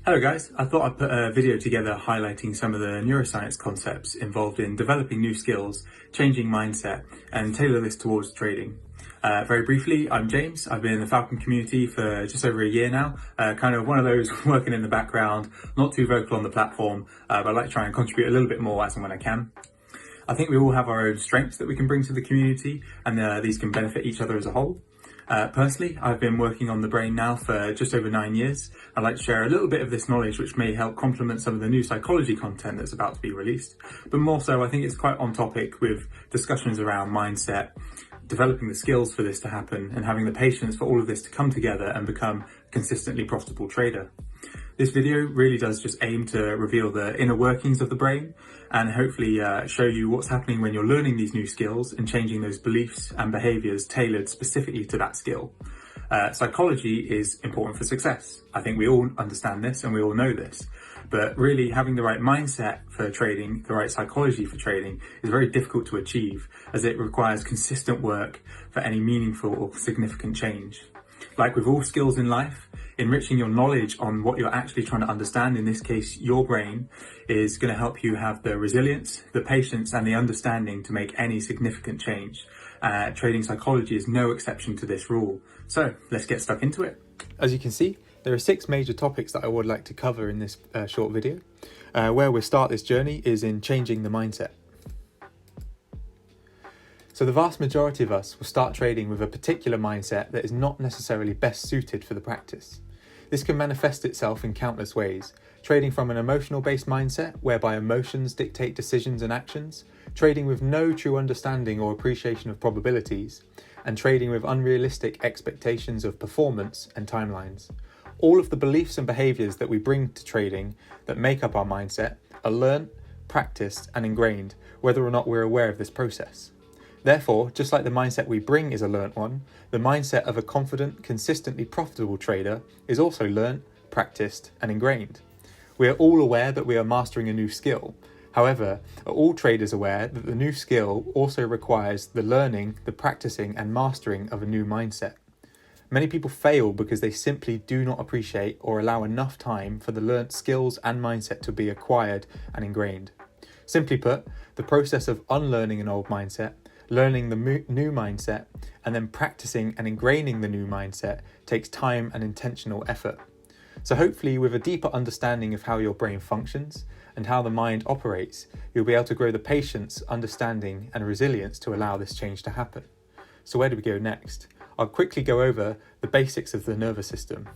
Hello guys, I thought I'd put a video together highlighting some of the neuroscience concepts involved in developing new skills, changing mindset, and tailor this towards trading. Very briefly, I'm James. I've been in the Falcon community for just over a year now, kind of one of those working in the background, not too vocal on the platform, but I like to try and contribute a little bit more as and when I can. I think we all have our own strengths that we can bring to the community, and these can benefit each other as a whole. Personally, I've been working on the brain now for just over 9 years. I'd like to share a little bit of this knowledge which may help complement some of the new psychology content that's about to be released. But more so, I think it's quite on topic with discussions around mindset, developing the skills for this to happen, and having the patience for all of this to come together and become a consistently profitable trader. This video really does just aim to reveal the inner workings of the brain and hopefully show you what's happening when you're learning these new skills and changing those beliefs and behaviours tailored specifically to that skill. Psychology is important for success. I think we all understand this and we all know this, but really having the right mindset for trading, the right psychology for trading is very difficult to achieve as it requires consistent work for any meaningful or significant change. Like with all skills in life, enriching your knowledge on what you're actually trying to understand, in this case your brain, is going to help you have the resilience, the patience and the understanding to make any significant change. Trading psychology is no exception to this rule. So let's get stuck into it. As you can see, there are 6 major topics that I would like to cover in this short video. Where we'll start this journey is in changing the mindset. So the vast majority of us will start trading with a particular mindset that is not necessarily best suited for the practice. This can manifest itself in countless ways, trading from an emotional-based mindset whereby emotions dictate decisions and actions, trading with no true understanding or appreciation of probabilities, and trading with unrealistic expectations of performance and timelines. All of the beliefs and behaviours that we bring to trading that make up our mindset are learnt, practiced and ingrained, whether or not we're aware of this process. Therefore, just like the mindset we bring is a learnt one, the mindset of a confident, consistently profitable trader is also learnt, practiced and ingrained. We are all aware that we are mastering a new skill. However, are all traders aware that the new skill also requires the learning, the practicing and mastering of a new mindset? Many people fail because they simply do not appreciate or allow enough time for the learnt skills and mindset to be acquired and ingrained. Simply put, the process of unlearning an old mindset, learning the new mindset, and then practicing and ingraining the new mindset takes time and intentional effort. So hopefully with a deeper understanding of how your brain functions and how the mind operates, you'll be able to grow the patience, understanding and resilience to allow this change to happen. So where do we go next? I'll quickly go over the basics of the nervous system.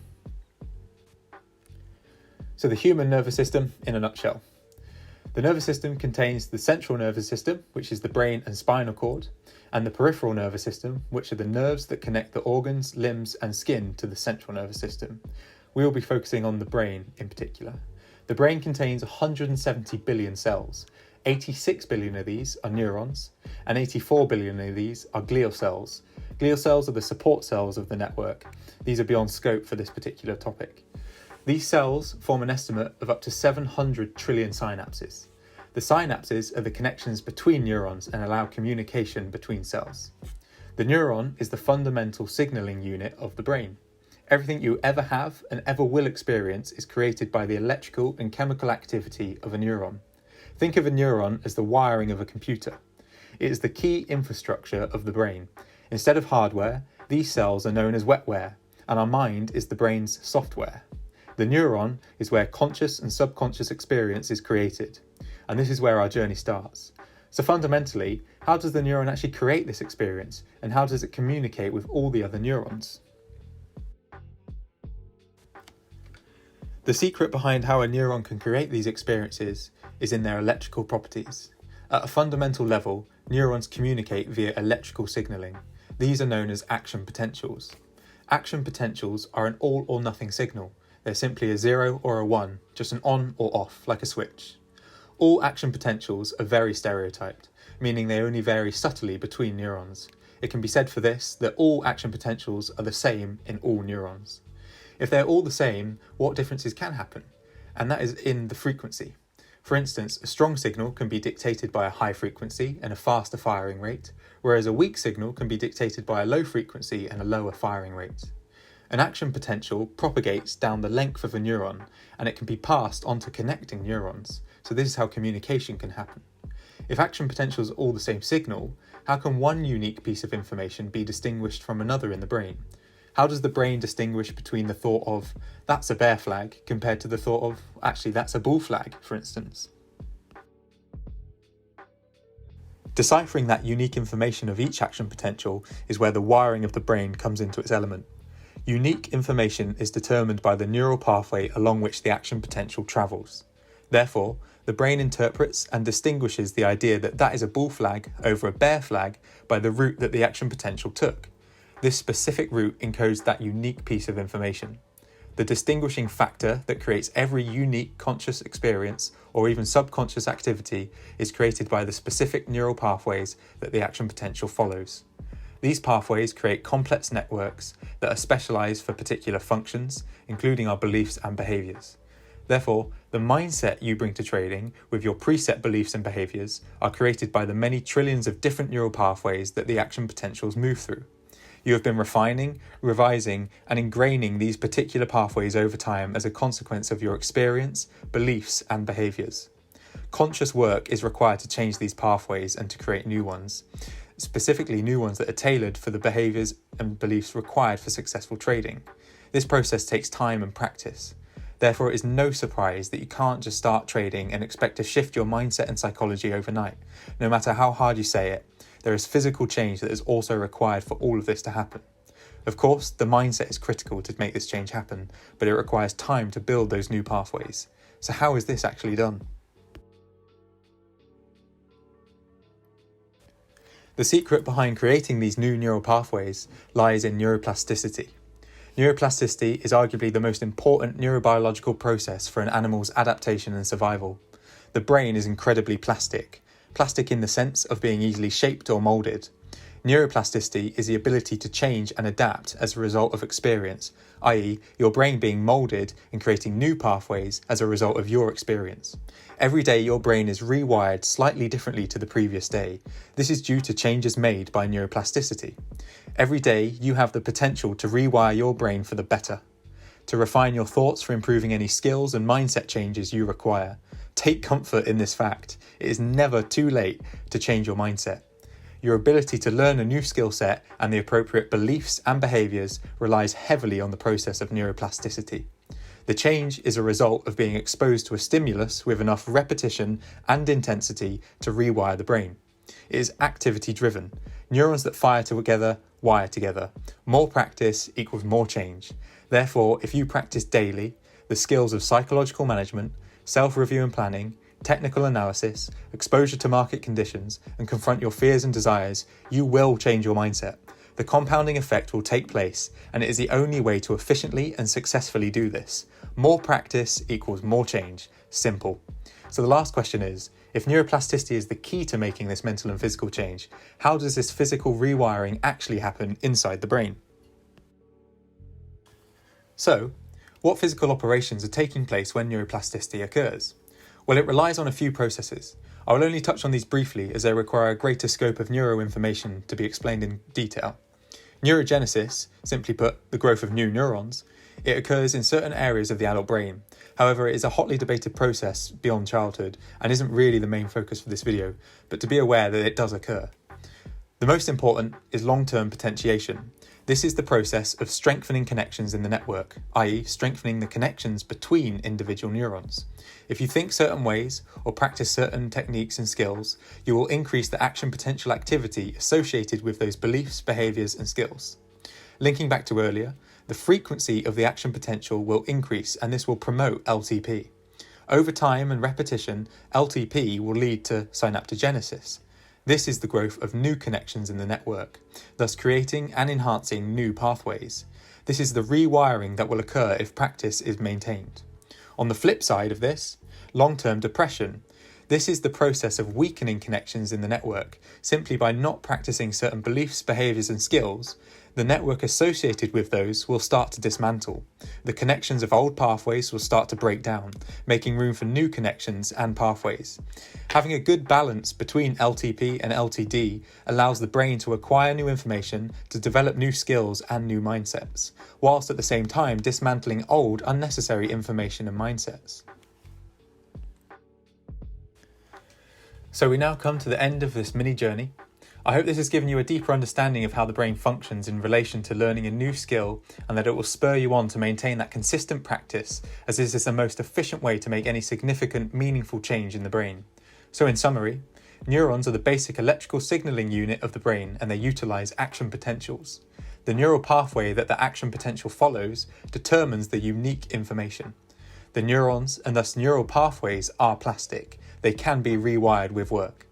So the human nervous system in a nutshell. The nervous system contains the central nervous system, which is the brain and spinal cord, and the peripheral nervous system, which are the nerves that connect the organs, limbs and skin to the central nervous system. We will be focusing on the brain in particular. The brain contains 170 billion cells. 86 billion of these are neurons, and 84 billion of these are glial cells. Glial cells are the support cells of the network. These are beyond scope for this particular topic. These cells form an estimate of up to 700 trillion synapses. The synapses are the connections between neurons and allow communication between cells. The neuron is the fundamental signalling unit of the brain. Everything you ever have and ever will experience is created by the electrical and chemical activity of a neuron. Think of a neuron as the wiring of a computer. It is the key infrastructure of the brain. Instead of hardware, these cells are known as wetware, and our mind is the brain's software. The neuron is where conscious and subconscious experience is created, and this is where our journey starts. So fundamentally, how does the neuron actually create this experience, and how does it communicate with all the other neurons? The secret behind how a neuron can create these experiences is in their electrical properties. At a fundamental level, neurons communicate via electrical signalling. These are known as action potentials. Action potentials are an all or nothing signal. They're simply a 0 or a 1, just an on or off, like a switch. All action potentials are very stereotyped, meaning they only vary subtly between neurons. It can be said for this that all action potentials are the same in all neurons. If they're all the same, what differences can happen? And that is in the frequency. For instance, a strong signal can be dictated by a high frequency and a faster firing rate, whereas a weak signal can be dictated by a low frequency and a lower firing rate. An action potential propagates down the length of a neuron, and it can be passed on to connecting neurons, so this is how communication can happen. If action potentials are all the same signal, how can one unique piece of information be distinguished from another in the brain? How does the brain distinguish between the thought of, that's a bear flag, compared to the thought of, actually that's a bull flag, for instance? Deciphering that unique information of each action potential is where the wiring of the brain comes into its element. Unique information is determined by the neural pathway along which the action potential travels. Therefore, the brain interprets and distinguishes the idea that that is a bull flag over a bear flag by the route that the action potential took. This specific route encodes that unique piece of information. The distinguishing factor that creates every unique conscious experience or even subconscious activity is created by the specific neural pathways that the action potential follows. These pathways create complex networks that are specialized for particular functions, including our beliefs and behaviors. Therefore, the mindset you bring to trading with your preset beliefs and behaviors are created by the many trillions of different neural pathways that the action potentials move through. You have been refining, revising, and ingraining these particular pathways over time as a consequence of your experience, beliefs, and behaviors. Conscious work is required to change these pathways and to create new ones, specifically new ones that are tailored for the behaviors and beliefs required for successful trading. This process takes time and practice. Therefore, it is no surprise that you can't just start trading and expect to shift your mindset and psychology overnight. No matter how hard you say it, there is physical change that is also required for all of this to happen. Of course, the mindset is critical to make this change happen, but it requires time to build those new pathways. So how is this actually done? The secret behind creating these new neural pathways lies in neuroplasticity. Neuroplasticity is arguably the most important neurobiological process for an animal's adaptation and survival. The brain is incredibly plastic in the sense of being easily shaped or moulded. Neuroplasticity is the ability to change and adapt as a result of experience, i.e., your brain being moulded and creating new pathways as a result of your experience. Every day your brain is rewired slightly differently to the previous day. This is due to changes made by neuroplasticity. Every day you have the potential to rewire your brain for the better, to refine your thoughts for improving any skills and mindset changes you require. Take comfort in this fact. It is never too late to change your mindset. Your ability to learn a new skill set and the appropriate beliefs and behaviours relies heavily on the process of neuroplasticity. The change is a result of being exposed to a stimulus with enough repetition and intensity to rewire the brain. It is activity driven. Neurons that fire together wire together. More practice equals more change. Therefore, if you practice daily the skills of psychological management, self-review and planning, technical analysis, exposure to market conditions, and confront your fears and desires, you will change your mindset. The compounding effect will take place, and it is the only way to efficiently and successfully do this. More practice equals more change. Simple. So the last question is, if neuroplasticity is the key to making this mental and physical change, how does this physical rewiring actually happen inside the brain? So, what physical operations are taking place when neuroplasticity occurs? Well, it relies on a few processes. I will only touch on these briefly as they require a greater scope of neuroinformation to be explained in detail. Neurogenesis, simply put, the growth of new neurons, it occurs in certain areas of the adult brain. However, it is a hotly debated process beyond childhood and isn't really the main focus for this video, but to be aware that it does occur. The most important is long-term potentiation. This is the process of strengthening connections in the network, i.e. strengthening the connections between individual neurons. If you think certain ways or practice certain techniques and skills, you will increase the action potential activity associated with those beliefs, behaviours and skills. Linking back to earlier, the frequency of the action potential will increase and this will promote LTP. Over time and repetition, LTP will lead to synaptogenesis. This is the growth of new connections in the network, thus creating and enhancing new pathways. This is the rewiring that will occur if practice is maintained. On the flip side of this, long-term depression. This is the process of weakening connections in the network simply by not practicing certain beliefs, behaviours and skills. the network associated with those will start to dismantle. The connections of old pathways will start to break down, making room for new connections and pathways. Having a good balance between LTP and LTD allows the brain to acquire new information, to develop new skills and new mindsets, whilst at the same time dismantling old, unnecessary information and mindsets. So we now come to the end of this mini journey. I hope this has given you a deeper understanding of how the brain functions in relation to learning a new skill, and that it will spur you on to maintain that consistent practice, as this is the most efficient way to make any significant, meaningful change in the brain. So in summary, neurons are the basic electrical signalling unit of the brain, and they utilise action potentials. The neural pathway that the action potential follows determines the unique information. The neurons, and thus neural pathways, are plastic. They can be rewired with work.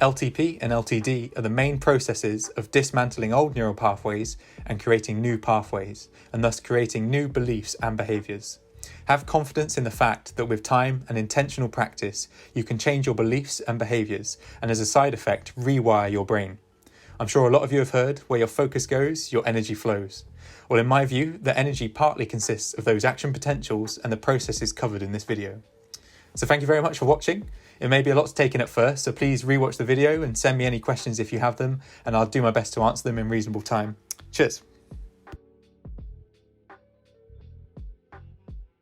LTP and LTD are the main processes of dismantling old neural pathways and creating new pathways, and thus creating new beliefs and behaviours. Have confidence in the fact that with time and intentional practice, you can change your beliefs and behaviours, and as a side effect, rewire your brain. I'm sure a lot of you have heard, where your focus goes, your energy flows. Well, in my view, the energy partly consists of those action potentials and the processes covered in this video. So thank you very much for watching. It may be a lot to take in at first, so please rewatch the video and send me any questions if you have them, and I'll do my best to answer them in reasonable time. Cheers.